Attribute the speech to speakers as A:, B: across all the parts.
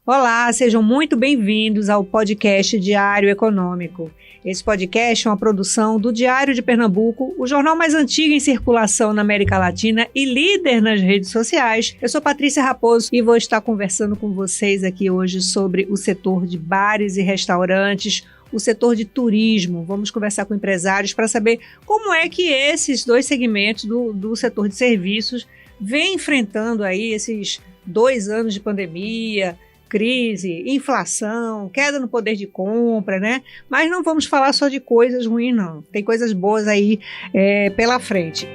A: Olá, sejam muito bem-vindos ao podcast Diário Econômico. Esse podcast é uma produção do Diário de Pernambuco, o jornal mais antigo em circulação na América Latina e líder nas redes sociais. Eu sou Patrícia Raposo e vou estar conversando com vocês aqui hoje sobre o setor de bares e restaurantes, o setor de turismo. Vamos conversar com empresários para saber como é que esses dois segmentos do setor de serviços vêm enfrentando aí esses 2 anos de pandemia, crise, inflação, queda no poder de compra, né? Mas não vamos falar só de coisas ruins, não. Tem coisas boas aí pela frente.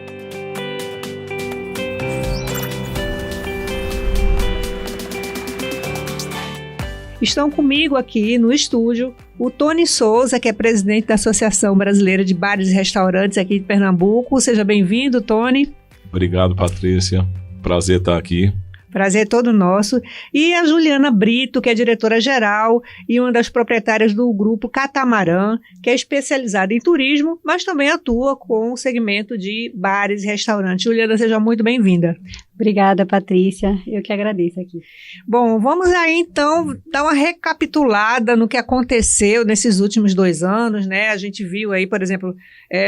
A: Estão comigo aqui no estúdio o Tony Souza, que é presidente da Associação Brasileira de Bares e Restaurantes aqui de Pernambuco. Seja bem-vindo, Tony.
B: Obrigado, Patrícia. Prazer estar aqui.
A: Prazer todo nosso. E a Juliana Brito, que é diretora-geral e uma das proprietárias do grupo Catamarã, que é especializada em turismo, mas também atua com o segmento de bares e restaurantes. Juliana, seja muito bem-vinda.
C: Obrigada, Patrícia. Eu que agradeço aqui.
A: Bom, vamos aí então dar uma recapitulada no que aconteceu nesses últimos 2 anos, né? A gente viu aí, por exemplo,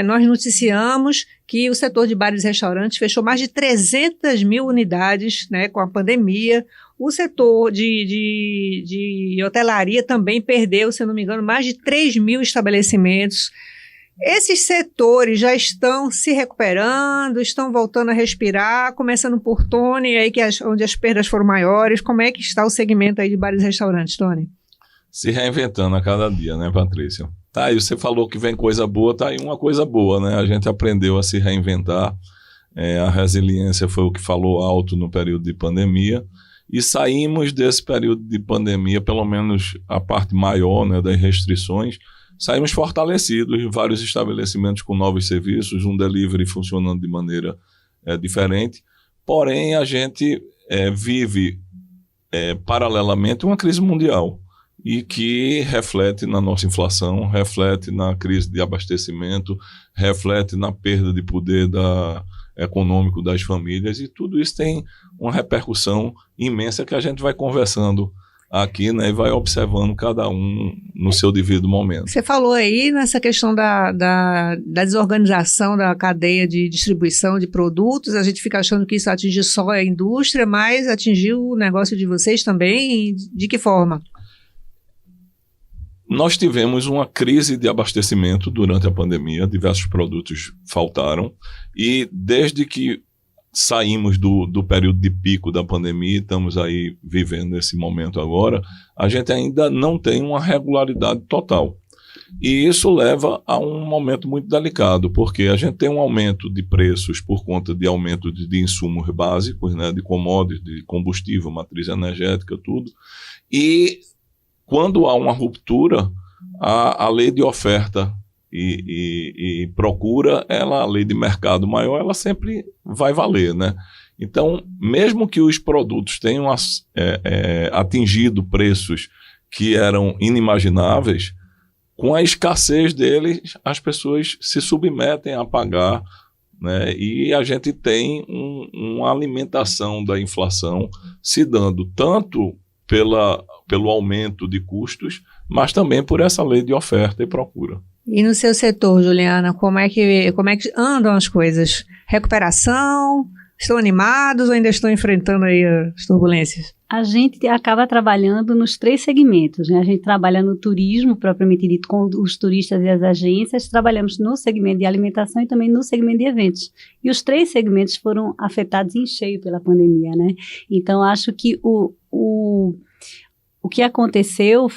A: nós noticiamos que o setor de bares e restaurantes fechou mais de 300 mil unidades, né, com a pandemia. O setor de hotelaria também perdeu, se eu não me engano, mais de 3 mil estabelecimentos. Esses setores já estão se recuperando, estão voltando a respirar, começando por Tony, aí onde as perdas foram maiores. Como é que está o segmento aí de bares e restaurantes, Tony?
B: Se reinventando a cada dia, né, Patrícia? Tá, e você falou que vem coisa boa, tá aí uma coisa boa, né? A gente aprendeu a se reinventar, a resiliência foi o que falou alto no período de pandemia, e saímos desse período de pandemia, pelo menos a parte maior, né, das restrições, saímos fortalecidos, vários estabelecimentos com novos serviços, um delivery funcionando de maneira diferente, porém a gente vive paralelamente uma crise mundial e que reflete na nossa inflação, reflete na crise de abastecimento, reflete na perda de poder econômico das famílias, e tudo isso tem uma repercussão imensa que a gente vai conversando aqui, né, e vai observando cada um no seu devido momento.
A: Você falou aí nessa questão da desorganização da cadeia de distribuição de produtos. A gente fica achando que isso atinge só a indústria, mas atingiu o negócio de vocês também. De que forma?
B: Nós tivemos uma crise de abastecimento durante a pandemia, diversos produtos faltaram, e desde que saímos do período de pico da pandemia, estamos aí vivendo esse momento agora, a gente ainda não tem uma regularidade total. E isso leva a um momento muito delicado, porque a gente tem um aumento de preços por conta de aumento de insumos básicos, né, de commodities, de combustível, matriz energética, tudo. E quando há uma ruptura, a lei de oferta e procura, a lei de mercado maior, ela sempre vai valer, né? Então, mesmo que os produtos tenham atingido preços que eram inimagináveis, com a escassez deles, as pessoas se submetem a pagar, né? E a gente tem uma alimentação da inflação se dando tanto pelo aumento de custos, mas também por essa lei de oferta e procura.
A: E no seu setor, Juliana, como é que andam as coisas? Recuperação? Estão animados ou ainda estão enfrentando aí as turbulências?
C: A gente acaba trabalhando nos 3 segmentos, né? A gente trabalha no turismo, propriamente dito, com os turistas e as agências, trabalhamos no segmento de alimentação e também no segmento de eventos. E os 3 segmentos foram afetados em cheio pela pandemia, né? Então, acho que o que aconteceu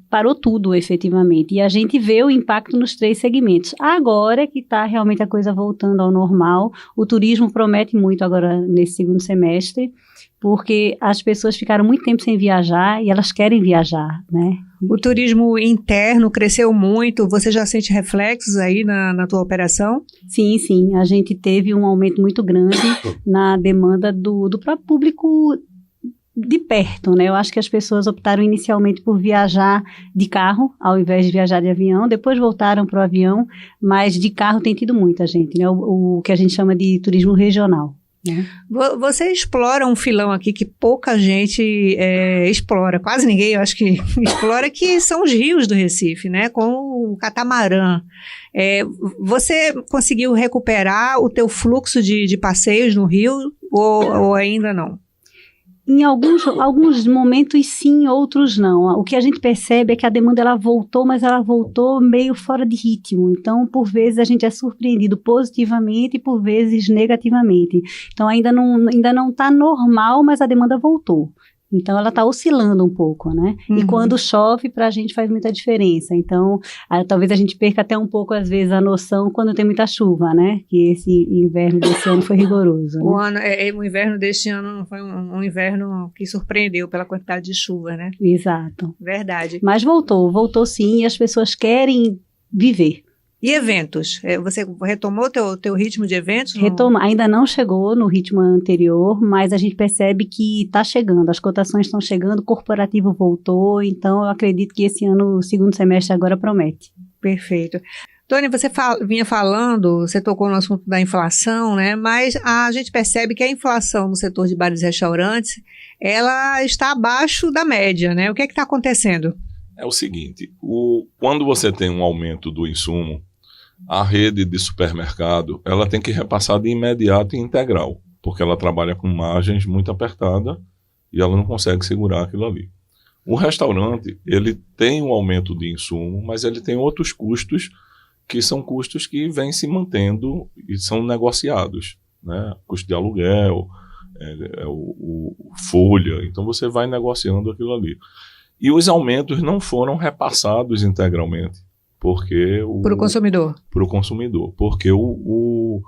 C: parou tudo efetivamente, e a gente vê o impacto nos 3 segmentos. Agora que está realmente a coisa voltando ao normal, o turismo promete muito agora nesse 2º semestre, porque as pessoas ficaram muito tempo sem viajar e elas querem viajar, né?
A: O turismo interno cresceu muito, você já sente reflexos aí na tua operação?
C: Sim, sim, a gente teve um aumento muito grande na demanda do próprio público de perto, né? Eu acho que as pessoas optaram inicialmente por viajar de carro, ao invés de viajar de avião, depois voltaram para o avião, mas de carro tem tido muita gente, né? O que a gente chama de turismo regional.
A: Você explora um filão aqui que pouca gente explora, quase ninguém, eu acho que explora, que são os rios do Recife, né? Com o catamarã. Você conseguiu recuperar o teu fluxo de passeios no rio ou ainda não?
C: Em alguns momentos sim, outros não. O que a gente percebe é que a demanda ela voltou, mas ela voltou meio fora de ritmo. Então, por vezes, a gente é surpreendido positivamente e por vezes negativamente. Então, ainda não está normal, mas a demanda voltou. Então, ela está oscilando um pouco, né? E quando chove, para a gente faz muita diferença. Então, talvez a gente perca até um pouco, às vezes, a noção quando tem muita chuva, né? Que esse inverno desse ano foi rigoroso. Né?
A: O inverno deste ano foi um inverno que surpreendeu pela quantidade de chuva, né?
C: Exato.
A: Verdade.
C: Mas voltou sim, e as pessoas querem viver.
A: E eventos? Você retomou o teu ritmo de eventos?
C: Ainda não chegou no ritmo anterior, mas a gente percebe que está chegando, as cotações estão chegando, o corporativo voltou, então eu acredito que esse ano, o segundo semestre agora promete.
A: Perfeito. Tônia, você vinha falando, você tocou no assunto da inflação, né? Mas a gente percebe que a inflação no setor de bares e restaurantes, ela está abaixo da média, né? O que é que está acontecendo?
B: É o seguinte, quando você tem um aumento do insumo, a rede de supermercado ela tem que repassar de imediato e integral, porque ela trabalha com margens muito apertadas e ela não consegue segurar aquilo ali. O restaurante, ele tem um aumento de insumo, mas ele tem outros custos que são custos que vêm se mantendo e são negociados, né? Custo de aluguel, folha, então você vai negociando aquilo ali. E os aumentos não foram repassados integralmente, porque para o consumidor. Para o consumidor, porque o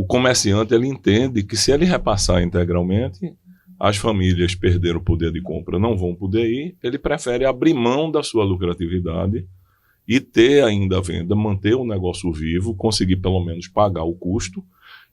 B: comerciante ele entende que se ele repassar integralmente, as famílias perderam o poder de compra, não vão poder ir, ele prefere abrir mão da sua lucratividade e ter ainda a venda, manter o negócio vivo, conseguir pelo menos pagar o custo,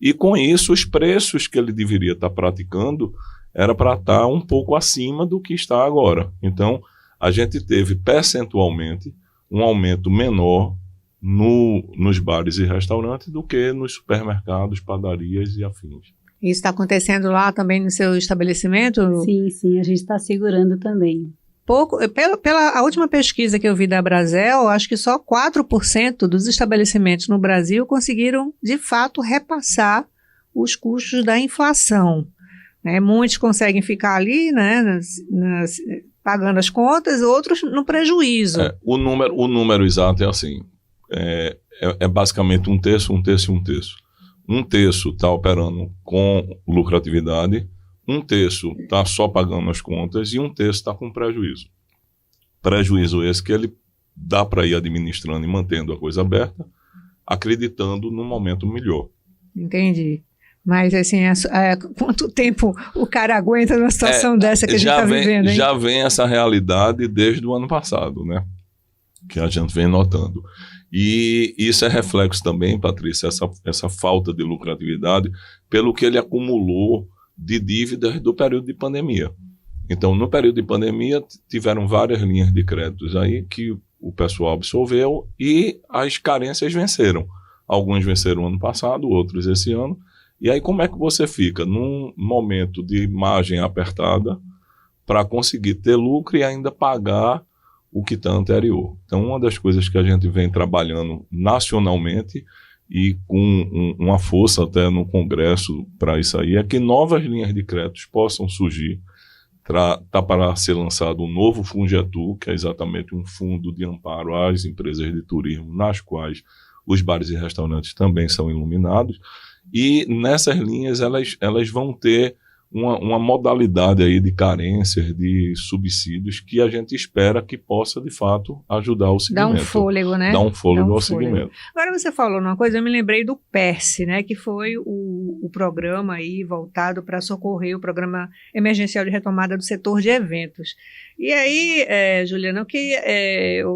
B: e com isso os preços que ele deveria estar praticando era para estar um pouco acima do que está agora. Então, a gente teve percentualmente um aumento menor nos bares e restaurantes do que nos supermercados, padarias e afins.
A: Isso está acontecendo lá também no seu estabelecimento?
C: Sim, a gente está segurando também.
A: Pela a última pesquisa que eu vi da Brasel, acho que só 4% dos estabelecimentos no Brasil conseguiram, de fato, repassar os custos da inflação. Muitos conseguem ficar ali, né, pagando as contas, outros no prejuízo.
B: O número exato é assim, é basicamente um terço, um terço e um terço. Um terço está operando com lucratividade, um terço está só pagando as contas e um terço está com prejuízo. Prejuízo esse que ele dá para ir administrando e mantendo a coisa aberta, acreditando num momento melhor.
A: Entendi. Mas, assim, quanto tempo o cara aguenta numa situação dessa que a gente está vivendo, hein?
B: Já vem essa realidade desde o ano passado, né? Que a gente vem notando. E isso é reflexo também, Patrícia, essa falta de lucratividade, pelo que ele acumulou de dívidas do período de pandemia. Então, no período de pandemia, tiveram várias linhas de créditos aí que o pessoal absorveu e as carências venceram. Alguns venceram ano passado, outros esse ano. E aí como é que você fica num momento de margem apertada para conseguir ter lucro e ainda pagar o que está anterior? Então, uma das coisas que a gente vem trabalhando nacionalmente e com uma força até no Congresso para isso aí, é que novas linhas de créditos possam surgir. Está para ser lançado um novo Fungetur, que é exatamente um fundo de amparo às empresas de turismo, nas quais os bares e restaurantes também são iluminados. E nessas linhas elas vão ter uma modalidade aí de carências, de subsídios, que a gente espera que possa, de fato, ajudar o segmento.
A: Dá um fôlego, né?
B: Dá um fôlego ao segmento.
A: Agora você falou numa coisa, eu me lembrei do PERSE, né? Que foi o programa aí voltado para socorrer, o Programa Emergencial de Retomada do Setor de Eventos. E aí, Juliana, o que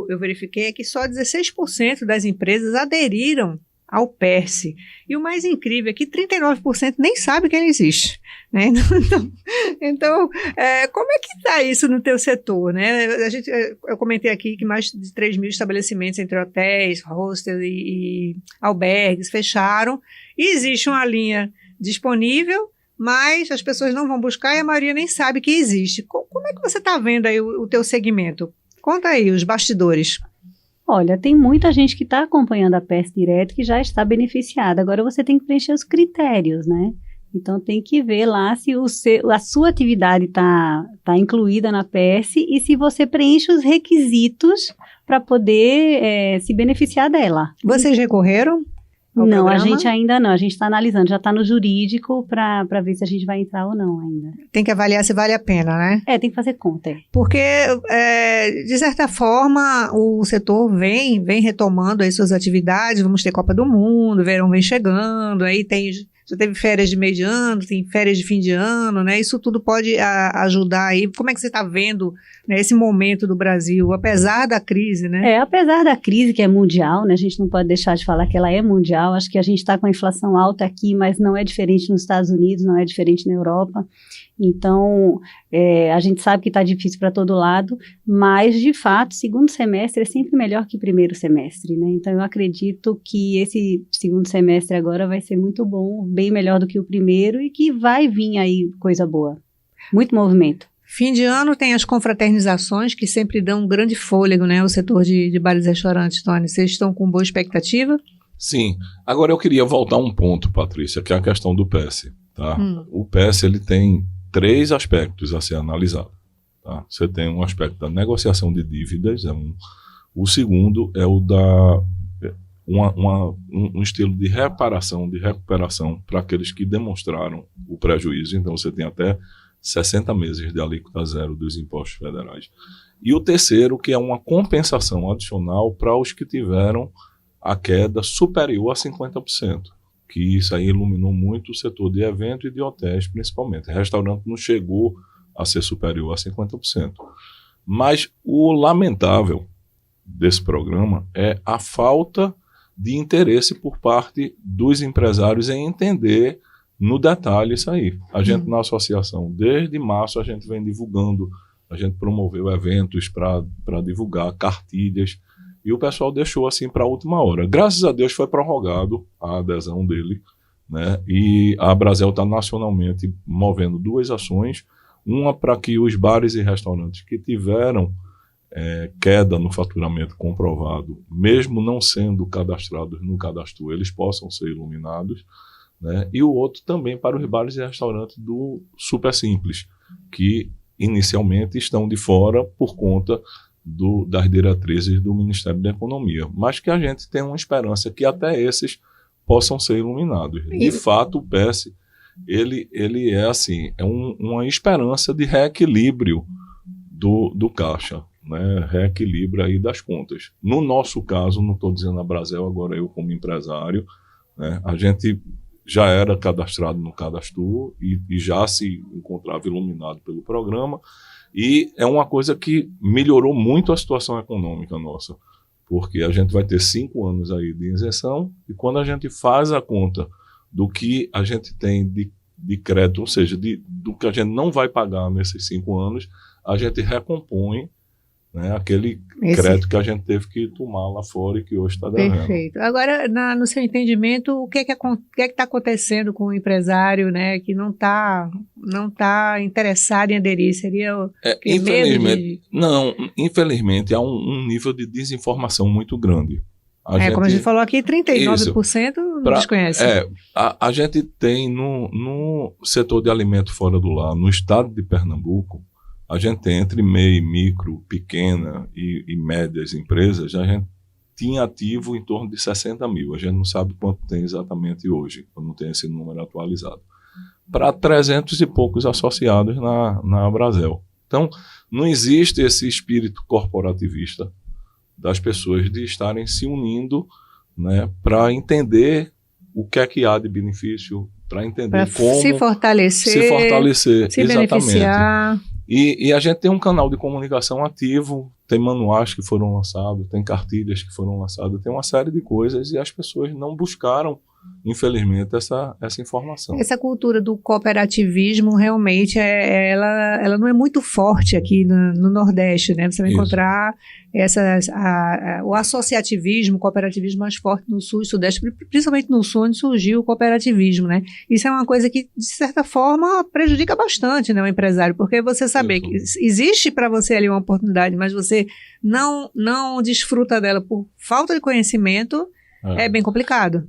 A: eu verifiquei é que só 16% das empresas aderiram ao PERSE. E o mais incrível é que 39% nem sabe que ele existe. Né? Então, como é que está isso no teu setor? Né? Eu comentei aqui que mais de 3 mil estabelecimentos entre hotéis, hostels e albergues fecharam. E existe uma linha disponível, mas as pessoas não vão buscar e a maioria nem sabe que existe. Como é que você está vendo aí o teu segmento? Conta aí os bastidores.
C: Olha, tem muita gente que está acompanhando a PES direto que já está beneficiada. Agora você tem que preencher os critérios, né? Então tem que ver lá se a sua atividade está incluída na PES e se você preenche os requisitos para poder se beneficiar dela.
A: Vocês recorreram?
C: Não, a gente ainda não, a gente está analisando, já está no jurídico para ver se a gente vai entrar ou não ainda.
A: Tem que avaliar se vale a pena, né?
C: Tem que fazer conta.
A: Porque, de certa forma, o setor vem retomando aí suas atividades, vamos ter Copa do Mundo, verão vem chegando, aí já teve férias de meio de ano, tem férias de fim de ano, né? Isso tudo pode ajudar aí. Como é que você está vendo, né, esse momento do Brasil, apesar da crise, né?
C: Apesar da crise que é mundial, né? A gente não pode deixar de falar que ela é mundial. Acho que a gente está com a inflação alta aqui, mas não é diferente nos Estados Unidos, não é diferente na Europa. Então, a gente sabe que está difícil para todo lado, mas, de fato, segundo semestre é sempre melhor que primeiro semestre, né? Então, eu acredito que esse segundo semestre agora vai ser muito bom, bem melhor do que o primeiro e que vai vir aí coisa boa. Muito movimento.
A: Fim de ano tem as confraternizações que sempre dão um grande fôlego, né? O setor de bares e restaurantes, Tony. Vocês estão com boa expectativa?
B: Sim. Agora eu queria voltar a um ponto, Patrícia, que é a questão do PES. Tá? O PES ele tem 3 aspectos a ser analisado. Tá? Você tem um aspecto da negociação de dívidas, o segundo é o da um estilo de reparação, de recuperação para aqueles que demonstraram o prejuízo. Então você tem até 60 meses de alíquota zero dos impostos federais. E o terceiro, que é uma compensação adicional para os que tiveram a queda superior a 50%. Que isso aí iluminou muito o setor de evento e de hotéis, principalmente. Restaurante não chegou a ser superior a 50%. Mas o lamentável desse programa é a falta de interesse por parte dos empresários em entender no detalhe isso aí. A gente na associação, desde março, a gente vem divulgando, a gente promoveu eventos para divulgar cartilhas, e o pessoal deixou assim para a última hora. Graças a Deus foi prorrogado a adesão dele, né? E a Brasel está nacionalmente movendo 2 ações, uma para que os bares e restaurantes que tiveram queda no faturamento comprovado, mesmo não sendo cadastrados no cadastro, eles possam ser iluminados, né? E o outro também para os bares e restaurantes do Super Simples, que inicialmente estão de fora por conta das diretrizes do Ministério da Economia, mas que a gente tem uma esperança que até esses possam ser iluminados. De fato, o PES, ele é assim, uma esperança de reequilíbrio do caixa, né? Reequilíbrio aí das contas. No nosso caso, não estou dizendo a Brasel, agora eu como empresário, né? A gente já era cadastrado no cadastro e já se encontrava iluminado pelo programa. E é uma coisa que melhorou muito a situação econômica nossa, porque a gente vai ter 5 anos aí de isenção, e quando a gente faz a conta do que a gente tem de crédito, ou seja, do que a gente não vai pagar nesses 5 anos, a gente recompõe, né, aquele crédito que a gente teve que tomar lá fora e que hoje está devendo.
A: Perfeito. Agora, no seu entendimento, o que é que está acontecendo com o empresário, né, que não está interessado em aderir? Seria
B: infelizmente, não, infelizmente há um nível de desinformação muito grande.
A: Como a gente falou aqui, 39% não desconhece.
B: A gente tem no setor de alimento fora do lar, no estado de Pernambuco, a gente tem entre MEI, micro, pequena e médias empresas, a gente tinha ativo em torno de 60 mil. A gente não sabe quanto tem exatamente hoje, eu não tenho esse número atualizado. Para 300 e poucos associados na Brasel. Então, não existe esse espírito corporativista das pessoas de estarem se unindo, né, para entender o que é que há de benefício, para entender como
A: se fortalecer, se
B: exatamente.
A: Beneficiar.
B: E a gente tem um canal de comunicação ativo, tem manuais que foram lançados, tem cartilhas que foram lançadas, tem uma série de coisas, e as pessoas não buscaram infelizmente, essa informação.
A: Essa cultura do cooperativismo realmente ela não é muito forte aqui no Nordeste, né? Você vai encontrar o associativismo, o cooperativismo mais forte no Sul e Sudeste, principalmente no Sul, onde surgiu o cooperativismo, né? Isso é uma coisa que, de certa forma, prejudica bastante, né, o empresário, porque você saber que existe para você ali uma oportunidade, mas você não desfruta dela por falta de conhecimento, é bem complicado.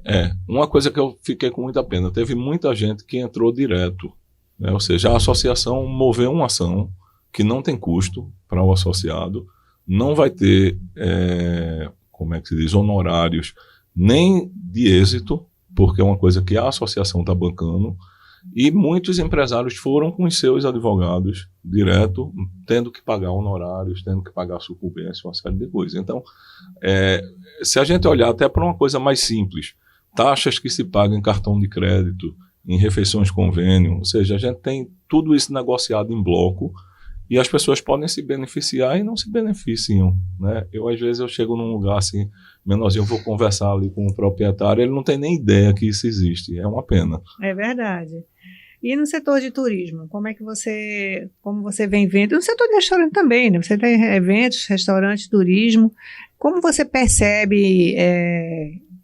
B: Uma coisa que eu fiquei com muita pena, teve muita gente que entrou direto, né? Ou seja, a associação moveu uma ação que não tem custo para o associado, não vai ter, como é que se diz, honorários, nem de êxito, porque é uma coisa que a associação está bancando, e muitos empresários foram com os seus advogados direto, tendo que pagar honorários, tendo que pagar sucumbência, uma série de coisas. Então, se a gente olhar até para uma coisa mais simples, taxas que se pagam em cartão de crédito, em refeições convênio, ou seja, a gente tem tudo isso negociado em bloco e as pessoas podem se beneficiar e não se beneficiam, né? Às vezes eu chego num lugar assim, menorzinho, eu vou conversar ali com o proprietário, ele não tem nem ideia que isso existe, é uma pena.
A: É verdade. E no setor de turismo, como você vem vendo? No setor de restaurante também, né? Você tem eventos, restaurantes, turismo. Como você percebe,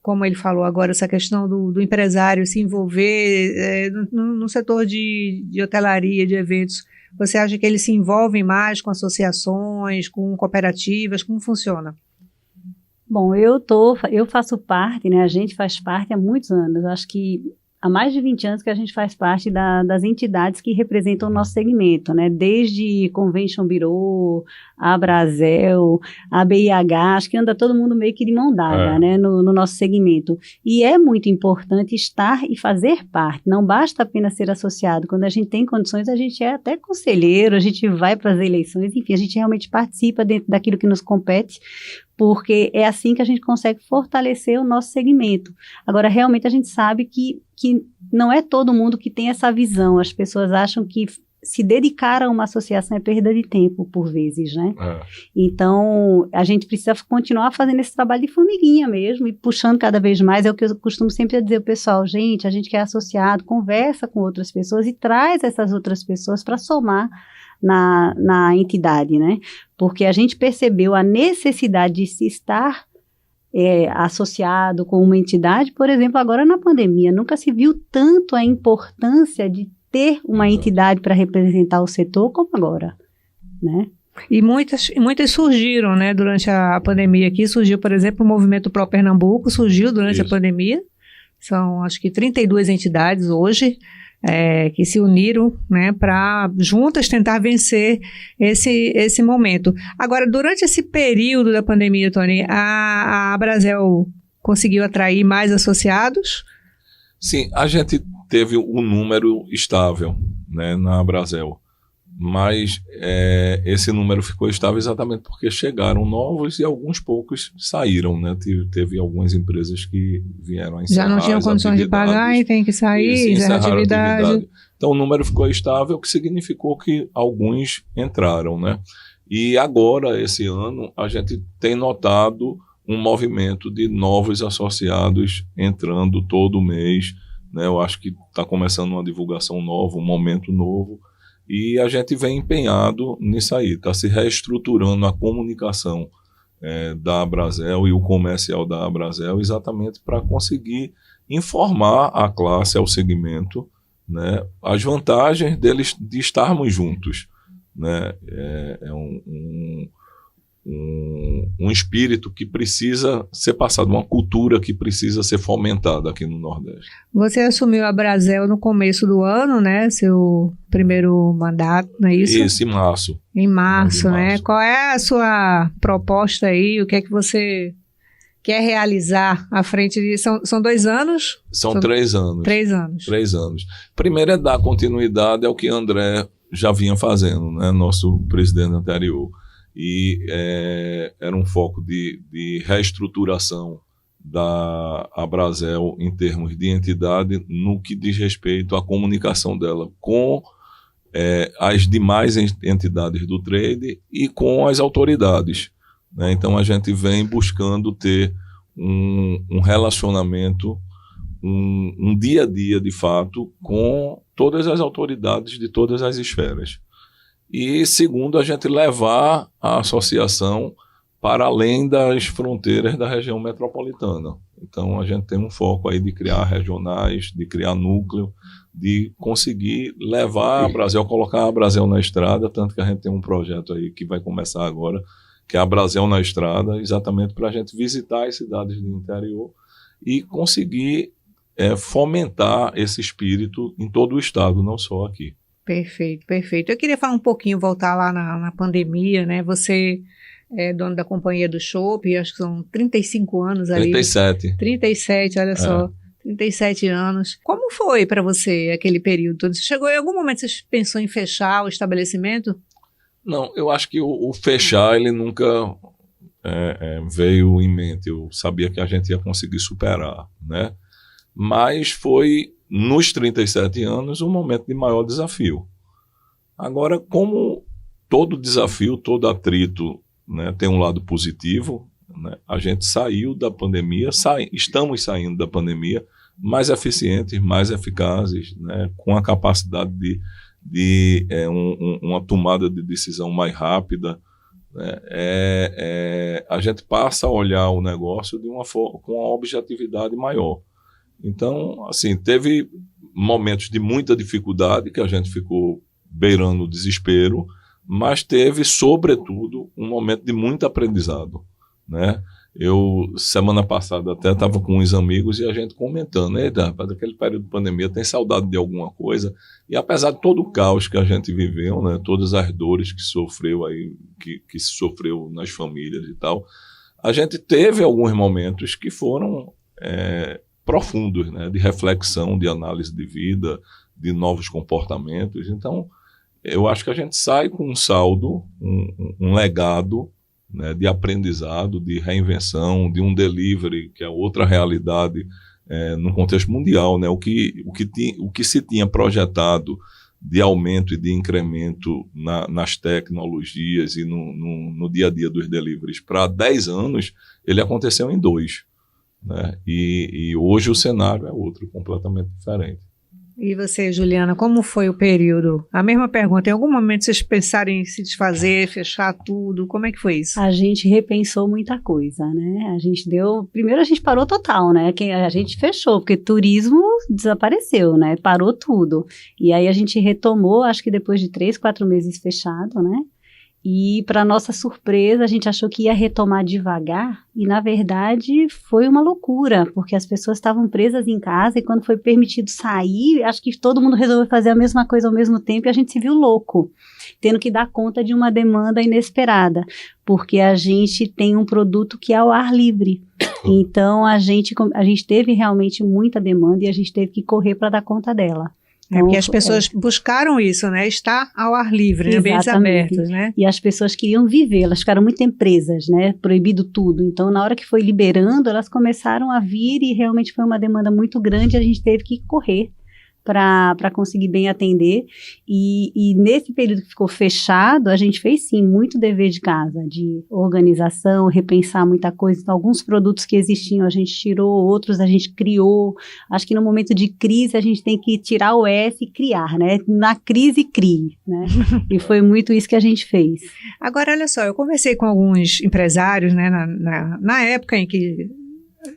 A: como ele falou agora, essa questão do empresário se envolver no setor de hotelaria, de eventos? Você acha que eles se envolvem mais com associações, com cooperativas? Como funciona?
C: Bom, eu faço parte, né? A gente faz parte há muitos anos. Acho que há mais de 20 anos que a gente faz parte das entidades que representam o nosso segmento, né? Desde Convention Bureau, a Abrazel, a BIH, acho que anda todo mundo meio que de mão dada, né? No nosso segmento. E é muito importante estar e fazer parte, não basta apenas ser associado. Quando a gente tem condições, a gente é até conselheiro, a gente vai para as eleições, enfim, a gente realmente participa dentro daquilo que nos compete, porque é assim que a gente consegue fortalecer o nosso segmento. Agora, realmente, a gente sabe que não é todo mundo que tem essa visão. As pessoas acham que se dedicar a uma associação é perda de tempo, por vezes, né? Então, a gente precisa continuar fazendo esse trabalho de formiguinha mesmo e puxando cada vez mais. É o que eu costumo sempre dizer ao pessoal, gente, a gente que é associado, conversa com outras pessoas e traz essas outras pessoas para somar na entidade, né? Porque a gente percebeu a necessidade de se estar associado com uma entidade, por exemplo, agora na pandemia, nunca se viu tanto a importância de ter uma entidade para representar o setor como agora, né?
A: E muitas surgiram, né, durante a pandemia aqui. Surgiu, por exemplo, o Movimento Pro Pernambuco, surgiu durante a pandemia. São, acho que, 32 entidades hoje, que se uniram, né, para juntas tentar vencer esse momento. Agora, durante esse período da pandemia, Tony, a Abrazel conseguiu atrair mais associados?
B: Sim, a gente teve um número estável, né, na Abrazel, mas esse número ficou estável exatamente porque chegaram novos e alguns poucos saíram, né? Teve algumas empresas que vieram a encerrar.
A: Já não tinham condições de pagar e tem que sair, encerrar a atividade.
B: Então o número ficou estável, o que significou que alguns entraram, né? E agora, esse ano, a gente tem notado um movimento de novos associados entrando todo mês, né? Eu acho que está começando uma divulgação nova, um momento novo, e a gente vem empenhado nisso aí, está se reestruturando a comunicação da Abrazel e o comercial da Abrazel exatamente para conseguir informar a classe, ao segmento, né, as vantagens deles de estarmos juntos, né? Um espírito que precisa ser passado, uma cultura que precisa ser fomentada aqui no Nordeste.
A: Você assumiu a Abrazel no começo do ano, né? Seu primeiro mandato, não é isso?
B: Isso, em março.
A: Em março, né? Qual é a sua proposta aí? O que é que você quer realizar à frente de... São 2 anos?
B: São 3 anos.
A: 3 anos.
B: 3 anos. Primeiro é dar continuidade ao que André já vinha fazendo, né? Nosso presidente anterior. E era um foco de reestruturação da Abrazel em termos de entidade no que diz respeito à comunicação dela com as demais entidades do trade e com as autoridades, né? Então a gente vem buscando ter um relacionamento um dia a dia, de fato, com todas as autoridades de todas as esferas. E, segundo, a gente levar a associação para além das fronteiras da região metropolitana. Então, a gente tem um foco aí de criar regionais, de criar núcleo, de conseguir levar a Brasil, colocar a Brasil na estrada, tanto que a gente tem um projeto aí que vai começar agora, que é a Brasil na Estrada, exatamente para a gente visitar as cidades do interior e conseguir fomentar esse espírito em todo o estado, não só aqui.
A: Perfeito, perfeito. Eu queria falar um pouquinho, voltar lá na pandemia, né? Você é dono da Companhia do Chopp, acho que são 35 anos ali. 37, olha só. 37 anos. Como foi para você aquele período todo? Você chegou em algum momento, você pensou em fechar o estabelecimento?
B: Não, eu acho que o fechar, ele nunca veio em mente. Eu sabia que a gente ia conseguir superar, né? Mas foi, nos 37 anos, um momento de maior desafio. Agora, como todo desafio, todo atrito, né, tem um lado positivo, né, a gente saiu da pandemia, estamos saindo da pandemia mais eficientes, mais eficazes, né, com a capacidade de uma tomada de decisão mais rápida, né, a gente passa a olhar o negócio com uma objetividade maior. Então, assim, teve momentos de muita dificuldade que a gente ficou beirando o desespero, mas teve, sobretudo, um momento de muito aprendizado, né? Eu, semana passada, até estava com uns amigos e a gente comentando, daquele período de pandemia, tem saudade de alguma coisa? E apesar de todo o caos que a gente viveu, né, todas as dores que sofreu aí, que se sofreu nas famílias e tal, a gente teve alguns momentos que foram profundos, né, de reflexão, de análise de vida, de novos comportamentos. Então, eu acho que a gente sai com um saldo, um legado, né, de aprendizado, de reinvenção, de um delivery, que é outra realidade no contexto mundial, né? O que se tinha projetado de aumento e de incremento nas tecnologias e no dia a dia dos deliveries para 10 anos, ele aconteceu em 2. Né? E hoje o cenário é outro, completamente diferente.
A: E você, Juliana, como foi o período? A mesma pergunta, em algum momento vocês pensaram em se desfazer, fechar tudo? Como é que foi isso?
C: A gente repensou muita coisa, né? Primeiro a gente parou total, né? A gente fechou, porque turismo desapareceu, né? Parou tudo. E aí a gente retomou, acho que depois de 3, 4 meses fechado, né? E, para nossa surpresa, a gente achou que ia retomar devagar e, na verdade, foi uma loucura, porque as pessoas estavam presas em casa e quando foi permitido sair, acho que todo mundo resolveu fazer a mesma coisa ao mesmo tempo e a gente se viu louco, tendo que dar conta de uma demanda inesperada, porque a gente tem um produto que é ao ar livre. Então, a gente teve realmente muita demanda e a gente teve que correr para dar conta dela.
A: Porque as pessoas buscaram isso, né? Estar ao ar livre, em ambientes abertos, né?
C: E as pessoas queriam viver, elas ficaram muito presas, né? Proibido tudo. Então, na hora que foi liberando, elas começaram a vir e realmente foi uma demanda muito grande, a gente teve que correr para conseguir bem atender, e nesse período que ficou fechado, a gente fez sim muito dever de casa, de organização, repensar muita coisa. Então, alguns produtos que existiam a gente tirou, outros a gente criou. Acho que no momento de crise a gente tem que tirar o S e criar, né? Na crise, crie, né? E foi muito isso que a gente fez.
A: Agora, olha só, eu conversei com alguns empresários, né, na época em que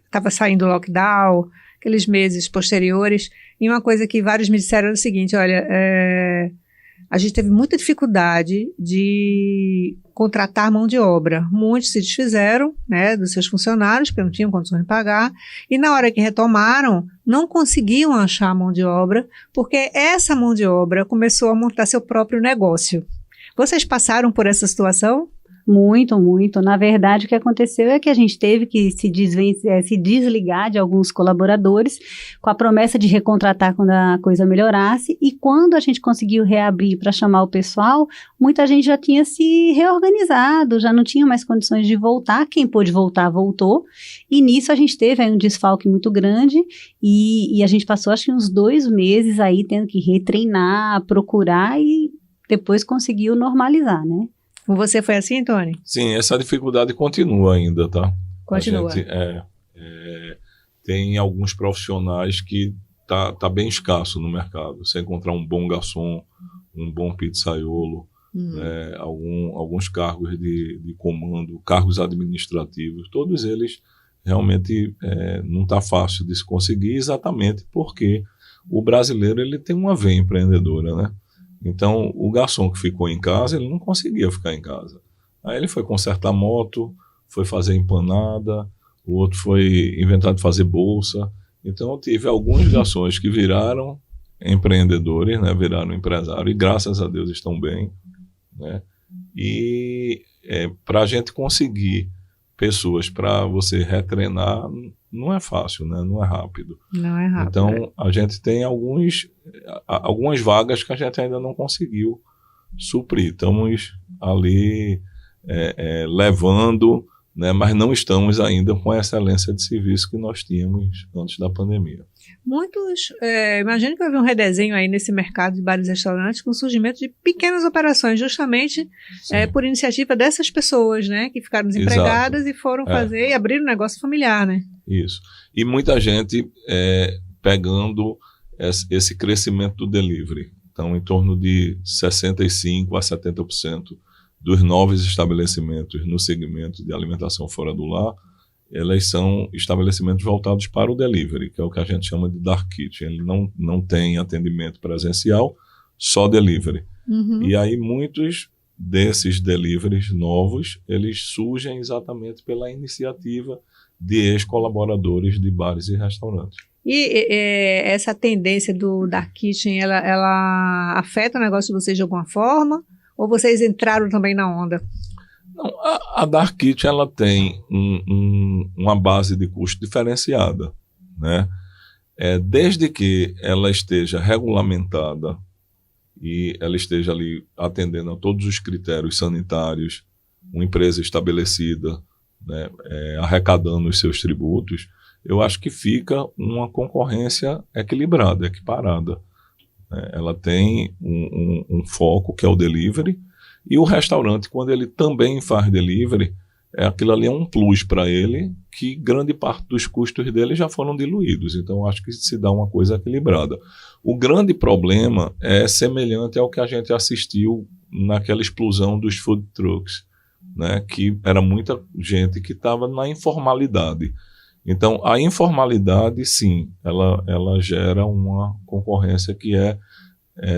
A: estava saindo o lockdown, aqueles meses posteriores, e uma coisa que vários me disseram é o seguinte, olha, a gente teve muita dificuldade de contratar mão de obra. Muitos se desfizeram, né, dos seus funcionários, porque não tinham condições de pagar, e na hora que retomaram, não conseguiam achar mão de obra, porque essa mão de obra começou a montar seu próprio negócio. Vocês passaram por essa situação?
C: Muito, muito. Na verdade, o que aconteceu é que a gente teve que se desligar de alguns colaboradores com a promessa de recontratar quando a coisa melhorasse, e quando a gente conseguiu reabrir para chamar o pessoal, muita gente já tinha se reorganizado, já não tinha mais condições de voltar. Quem pôde voltar, voltou, e nisso a gente teve aí um desfalque muito grande, e a gente passou acho que uns 2 meses aí tendo que retreinar, procurar, e depois conseguiu normalizar, né?
A: Com você foi assim, Tony?
B: Sim, essa dificuldade continua ainda, tá?
A: Continua.
B: tem alguns profissionais que tá bem escasso no mercado. Você encontrar um bom garçom, um bom pizzaiolo, alguns cargos de comando, cargos administrativos, todos eles realmente não está fácil de se conseguir, exatamente porque o brasileiro ele tem uma veia empreendedora, né? Então, o garçom que ficou em casa, ele não conseguia ficar em casa. Aí ele foi consertar moto, foi fazer empanada, o outro foi inventar de fazer bolsa. Então, eu tive alguns garçons que viraram empreendedores, né? Viraram empresários e, graças a Deus, estão bem, né? E para a gente conseguir pessoas para você retreinar, não é fácil, né? Não é rápido.
A: Não é rápido.
B: Então, a gente tem algumas vagas que a gente ainda não conseguiu suprir. Estamos ali levando, né? Mas não estamos ainda com a excelência de serviço que nós tínhamos antes da pandemia.
A: Muitos, imagino que houve um redesenho aí nesse mercado de bares e restaurantes com o surgimento de pequenas operações, justamente por iniciativa dessas pessoas, né, que ficaram desempregadas. Exato. E foram fazer e abrir um negócio familiar, né?
B: Isso. E muita gente pegando esse crescimento do delivery. Então, em torno de 65% a 70% dos novos estabelecimentos no segmento de alimentação fora do lar, elas são estabelecimentos voltados para o delivery, que é o que a gente chama de dark kitchen. Ele não tem atendimento presencial, só delivery. Uhum. E aí muitos desses deliveries novos, eles surgem exatamente pela iniciativa de ex-colaboradores de bares e restaurantes.
A: E essa tendência do dark kitchen, ela afeta o negócio de vocês de alguma forma? Ou vocês entraram também na onda?
B: Não, a Dark Kitchen ela tem uma base de custo diferenciada, né? Desde que ela esteja regulamentada e ela esteja ali atendendo a todos os critérios sanitários, uma empresa estabelecida, né, arrecadando os seus tributos, eu acho que fica uma concorrência equilibrada, equiparada. Ela tem um foco que é o delivery, e o restaurante, quando ele também faz delivery, aquilo ali é um plus para ele, que grande parte dos custos dele já foram diluídos. Então, acho que se dá uma coisa equilibrada. O grande problema é semelhante ao que a gente assistiu naquela explosão dos food trucks, né? Que era muita gente que estava na informalidade. Então, a informalidade, sim, ela gera uma concorrência que é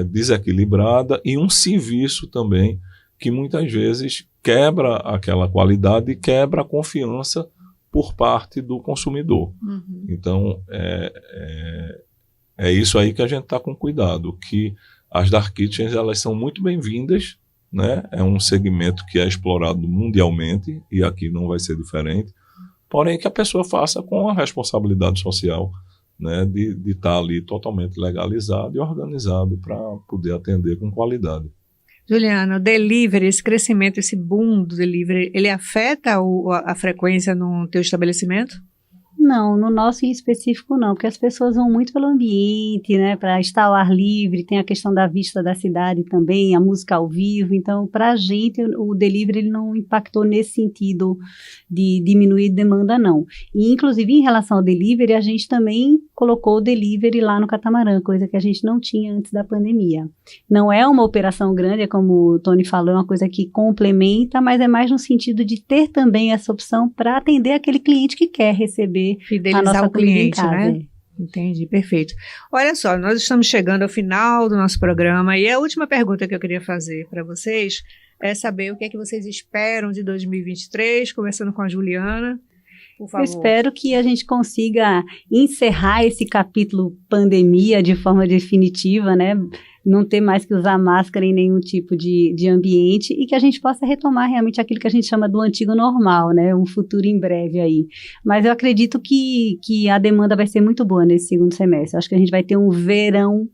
B: desequilibrada e um serviço também que muitas vezes quebra aquela qualidade e quebra a confiança por parte do consumidor. Uhum. Então, é isso aí que a gente está com cuidado, que as dark kitchens elas são muito bem-vindas, né? É um segmento que é explorado mundialmente e aqui não vai ser diferente, porém que a pessoa faça com a responsabilidade social, né, de estar ali totalmente legalizado e organizado para poder atender com qualidade.
A: Juliana, o delivery, esse crescimento, esse boom do delivery, ele afeta a frequência no teu estabelecimento?
C: Não, no nosso em específico não, porque as pessoas vão muito pelo ambiente, né, para estar ao ar livre, tem a questão da vista da cidade também, a música ao vivo, então para a gente o delivery ele não impactou nesse sentido de diminuir demanda não. E inclusive em relação ao delivery, a gente também colocou o delivery lá no Catamarã, coisa que a gente não tinha antes da pandemia. Não é uma operação grande, é como o Tony falou, é uma coisa que complementa, mas é mais no sentido de ter também essa opção para atender aquele cliente que quer receber
A: fidelizar o cliente, né? Entendi, perfeito. Olha só, nós estamos chegando ao final do nosso programa e a última pergunta que eu queria fazer para vocês é saber o que é que vocês esperam de 2023, começando com a Juliana, por favor.
C: Eu espero que a gente consiga encerrar esse capítulo pandemia de forma definitiva, né? Não ter mais que usar máscara em nenhum tipo de ambiente e que a gente possa retomar realmente aquilo que a gente chama do antigo normal, né? Um futuro em breve aí. Mas eu acredito que a demanda vai ser muito boa nesse segundo semestre. Acho que a gente vai ter um verão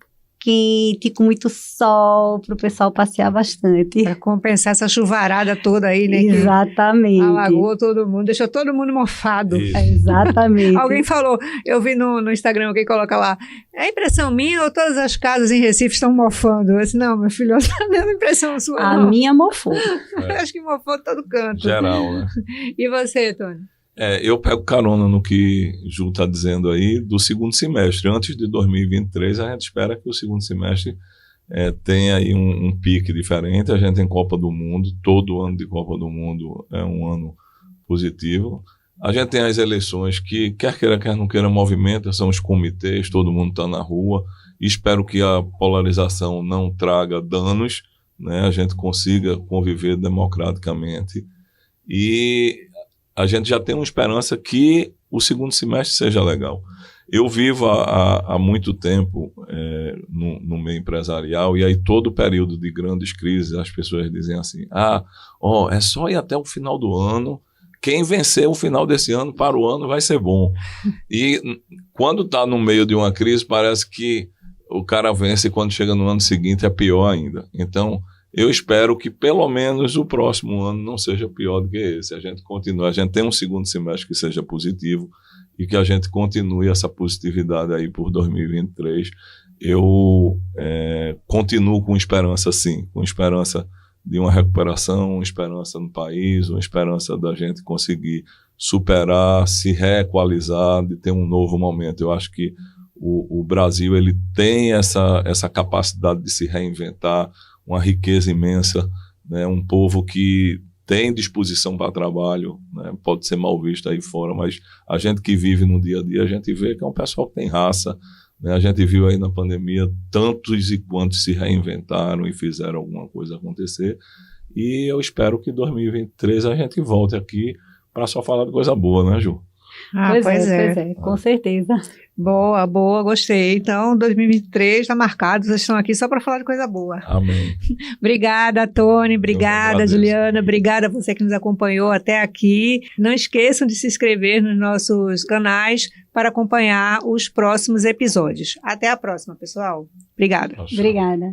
C: quente, com muito sol, para o pessoal passear bastante.
A: Para compensar essa chuvarada toda aí, né?
C: Exatamente.
A: Alagou todo mundo, deixou todo mundo mofado.
C: Exatamente.
A: Alguém falou, eu vi no Instagram, alguém coloca lá, é impressão minha ou todas as casas em Recife estão mofando? Eu disse, não, meu filho, não está dando impressão sua, não.
C: A minha mofou.
A: Acho que mofou todo canto.
B: Geral, né?
A: E você, Tony?
B: Eu pego carona no que Ju está dizendo aí do segundo semestre. Antes de 2023, a gente espera que o segundo semestre tenha aí um pique diferente. A gente tem Copa do Mundo, todo ano de Copa do Mundo é um ano positivo. A gente tem as eleições que, quer queira, quer não queira, movimenta, são os comitês, todo mundo está na rua. Espero que a polarização não traga danos, né? A gente consiga conviver democraticamente. E a gente já tem uma esperança que o segundo semestre seja legal. Eu vivo há muito tempo no meio empresarial, e aí todo período de grandes crises as pessoas dizem assim, é só ir até o final do ano, quem vencer o final desse ano para o ano vai ser bom. E quando está no meio de uma crise, parece que o cara vence e quando chega no ano seguinte é pior ainda. Então, eu espero que pelo menos o próximo ano não seja pior do que esse. A gente tem um segundo semestre que seja positivo e que a gente continue essa positividade aí por 2023. Eu continuo com esperança, sim, com esperança de uma recuperação, uma esperança no país, uma esperança da gente conseguir superar, se reequalizar, de ter um novo momento. Eu acho que o Brasil ele tem essa capacidade de se reinventar, uma riqueza imensa, né? Um povo que tem disposição para trabalho, né? Pode ser mal visto aí fora, mas a gente que vive no dia a dia, a gente vê que é um pessoal que tem raça, né? A gente viu aí na pandemia tantos e quantos se reinventaram e fizeram alguma coisa acontecer, e eu espero que em 2023 a gente volte aqui para só falar de coisa boa, né, Ju?
C: Pois é, com certeza.
A: Boa, gostei. Então, 2023 está marcado, vocês estão aqui só para falar de coisa boa.
B: Amém.
A: Obrigada, Tony, obrigada, Juliana, obrigada a você que nos acompanhou até aqui. Não esqueçam de se inscrever nos nossos canais para acompanhar os próximos episódios. Até a próxima, pessoal. Obrigada.
C: Obrigada.